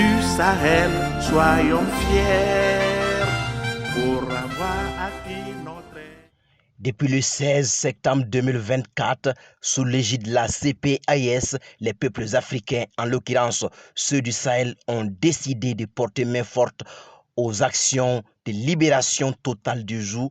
du Sahel, soyons fiers pour avoir acquis notre... Depuis le 16 septembre 2024, sous l'égide de la CPAS, les peuples africains, en l'occurrence ceux du Sahel, ont décidé de porter main forte aux actions de libération totale du joug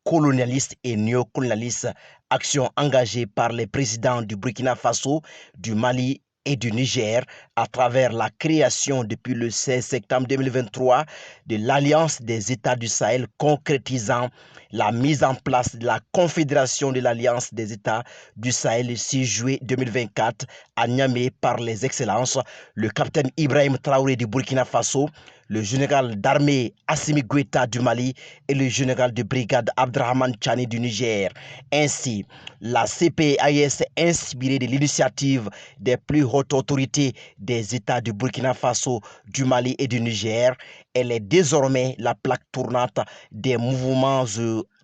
colonialiste et néocolonialiste, actions engagées par les présidents du Burkina Faso, du Mali et du Niger à travers la création depuis le 16 septembre 2023 de l'Alliance des États du Sahel, concrétisant la mise en place de la Confédération de l'Alliance des États du Sahel le 6 juillet 2024 à Niamey par les excellences, le capitaine Ibrahim Traoré du Burkina Faso, le général d'armée Assimi Goïta du Mali et le général de brigade Abdrahman Chani du Niger. Ainsi, la CPAS, inspirée de l'initiative des plus hautes autorités des États du Burkina Faso, du Mali et du Niger, elle est désormais la plaque tournante des mouvements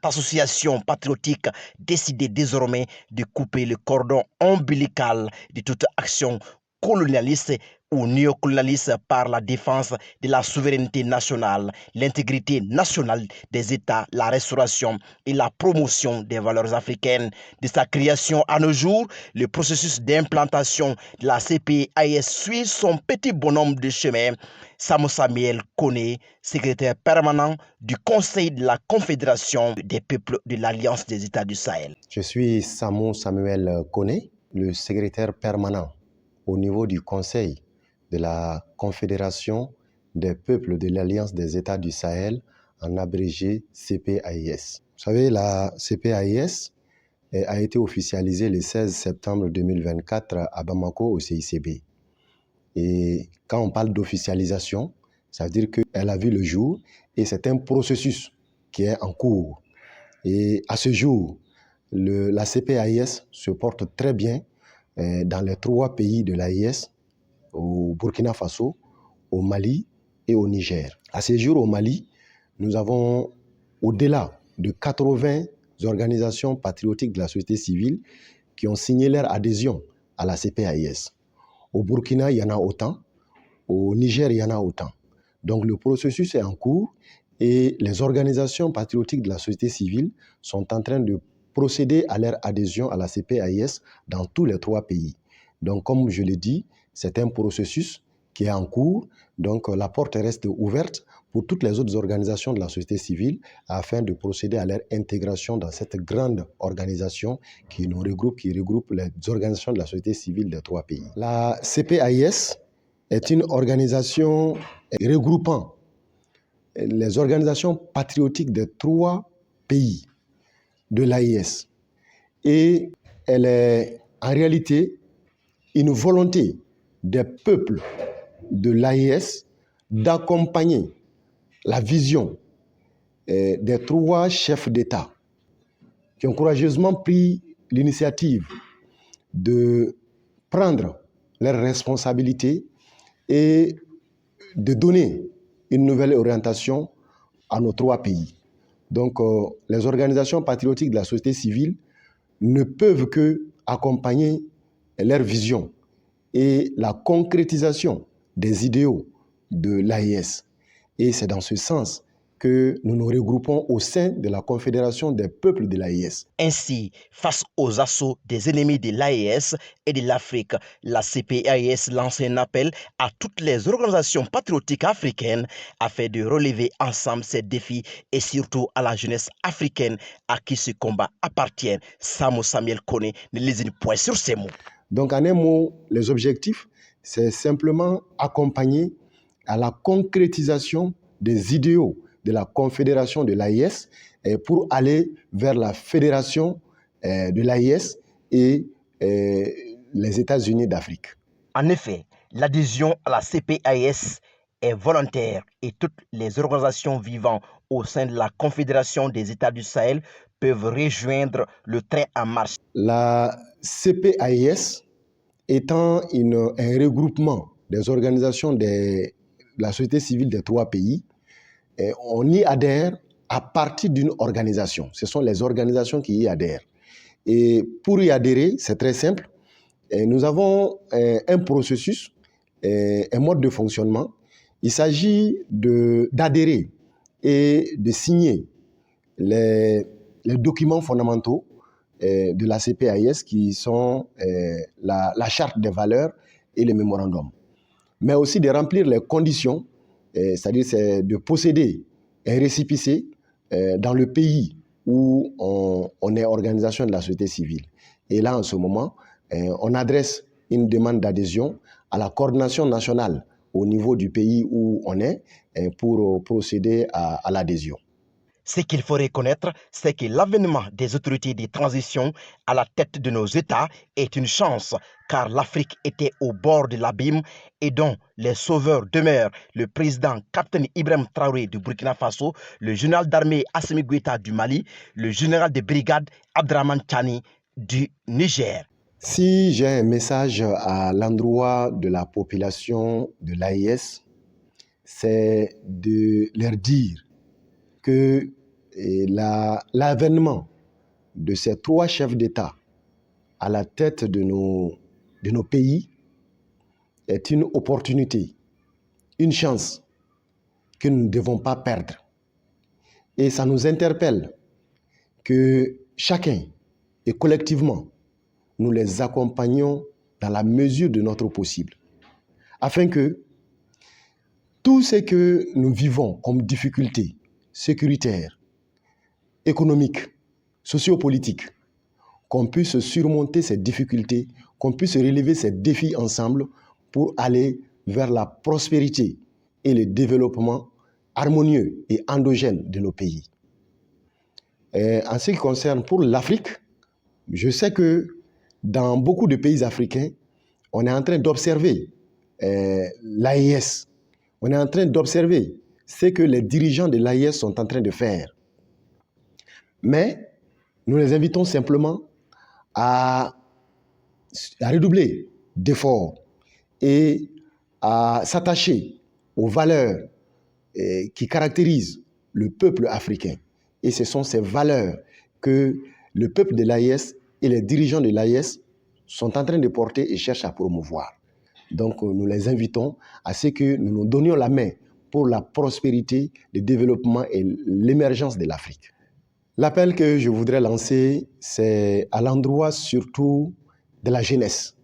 associations patriotiques décidées désormais de couper le cordon ombilical de toute action colonialiste ou néocolonialiste par la défense de la souveraineté nationale, l'intégrité nationale des États, la restauration et la promotion des valeurs africaines. De sa création à nos jours, le processus d'implantation de la CPAS suit son petit bonhomme de chemin. Samo Samuel Kone, secrétaire permanent du Conseil de la Confédération des peuples de l'Alliance des États du Sahel. Je suis Samo Samuel Kone, le secrétaire permanent au niveau du Conseil de la Confédération des peuples de l'Alliance des États du Sahel, en abrégé CPAIS. Vous savez, la CPAIS a été officialisée le 16 septembre 2024 à Bamako au CICB. Et quand on parle d'officialisation, ça veut dire qu'elle a vu le jour et c'est un processus qui est en cours. Et à ce jour, la CPAIS se porte très bien dans les 3 pays de l'AIS, au Burkina Faso, au Mali et au Niger. À ce jour, au Mali, nous avons au-delà de 80 organisations patriotiques de la société civile qui ont signé leur adhésion à la CPAIS. Au Burkina, il y en a autant. Au Niger, il y en a autant. Donc le processus est en cours et les organisations patriotiques de la société civile sont en train de procéder à leur adhésion à la CPAIS dans tous les 3 pays. Donc comme je l'ai dit, c'est un processus qui est en cours. Donc la porte reste ouverte pour toutes les autres organisations de la société civile afin de procéder à leur intégration dans cette grande organisation qui regroupe les organisations de la société civile des 3 pays. La CPAIS est une organisation regroupant les organisations patriotiques des 3 pays de l'AIS. Et elle est en réalité une volonté des peuples de l'AIS d'accompagner la vision des 3 chefs d'État qui ont courageusement pris l'initiative de prendre leurs responsabilités et de donner une nouvelle orientation à nos 3 pays. Donc, les organisations patriotiques de la société civile ne peuvent que accompagner leur vision et la concrétisation des idéaux de l'AIS. Et c'est dans ce sens que nous nous regroupons au sein de la Confédération des peuples de l'AIS. Ainsi, face aux assauts des ennemis de l'AIS et de l'Afrique, la CPAIS lance un appel à toutes les organisations patriotiques africaines afin de relever ensemble ces défis et surtout à la jeunesse africaine à qui ce combat appartient. Samo Samuel Kone ne lésine point sur ces mots. Donc en un mot, les objectifs, c'est simplement accompagner à la concrétisation des idéaux de la Confédération de l'AIS pour aller vers la fédération de l'AIS et les États-Unis d'Afrique. En effet, l'adhésion à la CPAIS est volontaire et toutes les organisations vivant au sein de la Confédération des États du Sahel peuvent rejoindre le train en marche. La CPAIS étant un regroupement des organisations de la société civile des 3 pays, on y adhère à partir d'une organisation. Ce sont les organisations qui y adhèrent. Et pour y adhérer, c'est très simple. Nous avons un processus, un mode de fonctionnement Il s'agit d'adhérer et de signer les documents fondamentaux de la CPAS qui sont la charte des valeurs et le mémorandum. Mais aussi de remplir les conditions, c'est-à-dire de posséder un récépissé dans le pays où on est organisation de la société civile. Et là, en ce moment, on adresse une demande d'adhésion à la coordination nationale au niveau du pays où on est pour procéder à l'adhésion. Ce qu'il faut reconnaître, c'est que l'avènement des autorités de transition à la tête de nos États est une chance, car l'Afrique était au bord de l'abîme et dont les sauveurs demeurent le président Captain Ibrahim Traoré du Burkina Faso, le général d'armée Assimi Goïta du Mali, le général de brigade Abdrahmane Tchani du Niger. Si j'ai un message à l'endroit de la population de l'AES, c'est de leur dire que l'avènement de ces 3 chefs d'État à la tête de nos pays est une opportunité, une chance que nous ne devons pas perdre. Et ça nous interpelle que chacun et collectivement, nous les accompagnons dans la mesure de notre possible, afin que tout ce que nous vivons comme difficultés sécuritaires, économiques, sociopolitiques, qu'on puisse surmonter ces difficultés, qu'on puisse relever ces défis ensemble pour aller vers la prospérité et le développement harmonieux et endogène de nos pays. En ce qui concerne pour l'Afrique, je sais que dans beaucoup de pays africains, on est en train d'observer l'AES. On est en train d'observer ce que les dirigeants de l'AES sont en train de faire. Mais nous les invitons simplement à redoubler d'efforts et à s'attacher aux valeurs qui caractérisent le peuple africain. Et ce sont ces valeurs que le peuple de l'AES et les dirigeants de l'AES sont en train de porter et cherchent à promouvoir. Donc nous les invitons à ce que nous nous donnions la main pour la prospérité, le développement et l'émergence de l'Afrique. L'appel que je voudrais lancer, c'est à l'endroit surtout de la jeunesse.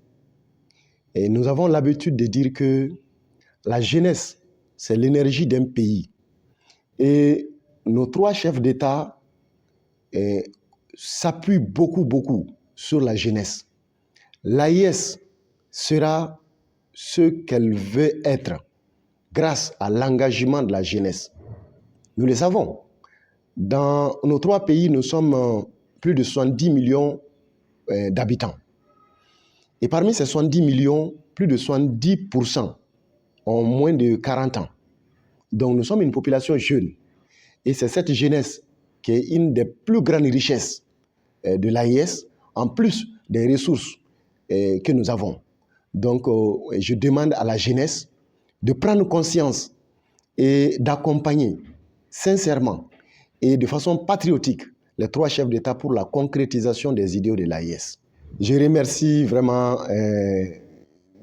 Et nous avons l'habitude de dire que la jeunesse, c'est l'énergie d'un pays. Et nos 3 chefs d'État s'appuient beaucoup sur la jeunesse. L'AES sera ce qu'elle veut être grâce à l'engagement de la jeunesse. Nous le savons. Dans nos 3 pays, nous sommes plus de 70 millions d'habitants. Et parmi ces 70 millions, plus de 70% ont moins de 40 ans. Donc nous sommes une population jeune. Et c'est cette jeunesse qui est une des plus grandes richesses de l'AES, en plus des ressources que nous avons. Donc je demande à la jeunesse de prendre conscience et d'accompagner sincèrement et de façon patriotique les 3 chefs d'État pour la concrétisation des idéaux de l'AES. Je remercie vraiment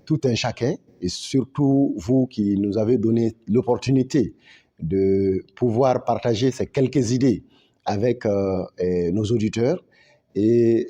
tout un chacun et surtout vous qui nous avez donné l'opportunité de pouvoir partager ces quelques idées avec nos auditeurs et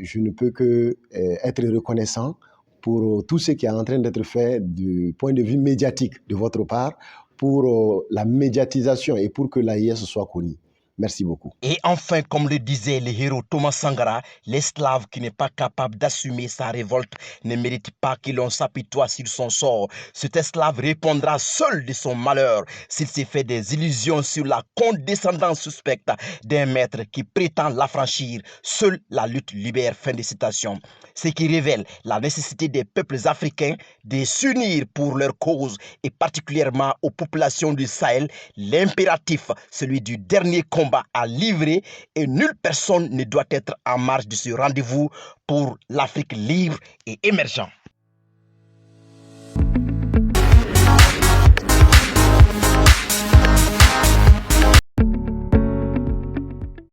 je ne peux que être reconnaissant pour tout ce qui est en train d'être fait du point de vue médiatique de votre part pour la médiatisation et pour que l'AES soit connue. Merci beaucoup. Et enfin, comme le disait le héros Thomas Sankara, l'esclave qui n'est pas capable d'assumer sa révolte ne mérite pas que l'on s'apitoie sur son sort. Cet esclave répondra seul de son malheur s'il s'est fait des illusions sur la condescendance suspecte d'un maître qui prétend l'affranchir. Seule la lutte libère. Fin de citation. Ce qui révèle la nécessité des peuples africains de s'unir pour leur cause et particulièrement aux populations du Sahel, l'impératif, celui du dernier combat à livrer et nulle personne ne doit être en marge de ce rendez-vous pour l'Afrique libre et émergente.